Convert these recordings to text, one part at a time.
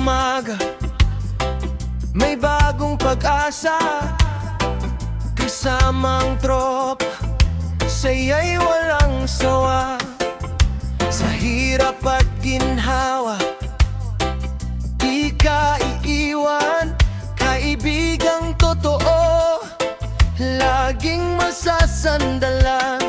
umaga may bagong pag-asa. Kasamang tropa, saya'y walang sawa. Sa hirap at ginhawa, di ka iiwan. Kaibigang totoo, laging masasandalan.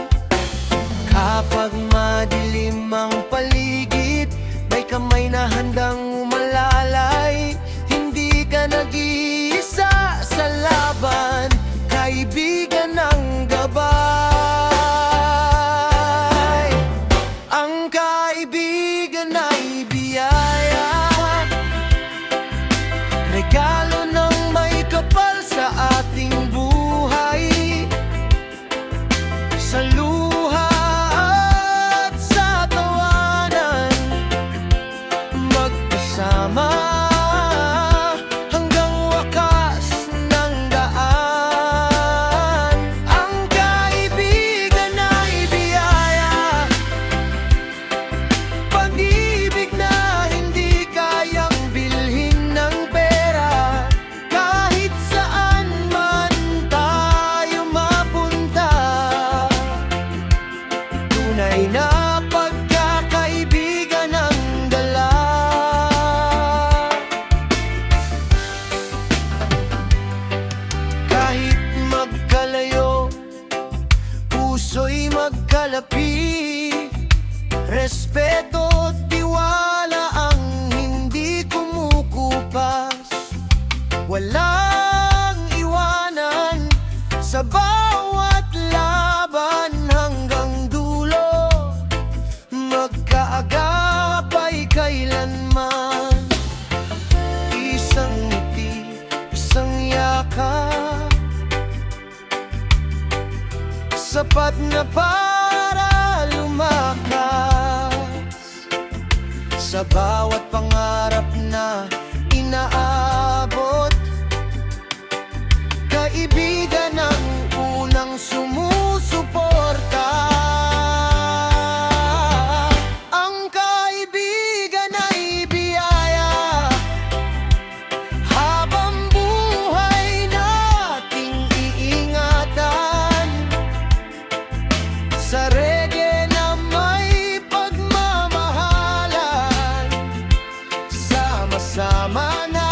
Kapag madilim ang paligid, may kamay na handang umalalay. Hindi ka nag-iisa sa laban, kaibigan ng gabay. Ang kaibigan ay biyaya, regalo ng may kapal sa ating buhay. Sa luha at sa tawanan, magkasama hanggang wakas ng daan. Ang kaibigan ay biyaya, pag-ibig na hindi kayang bilhin ng pera. Kahit saan man tayo mapunta, tunay na pagkakaibigan ang dala. Kahit magkalayo, puso'y magkalapi. Respeto at tiwala ang hindi kumukupas. Walang iwanan sa bawat laban hanggang dulo. Magkaagapay kailanman. Isang ngiti, isang yakap, sapat na para lumakas sa bawat pangarap na inaabot. Kaibigan ang unang sumusuporta. Ang kaibigan ay biyaya, habang buhay nating iingatan. Sa reggae na may pagmamahalan, sama-sama na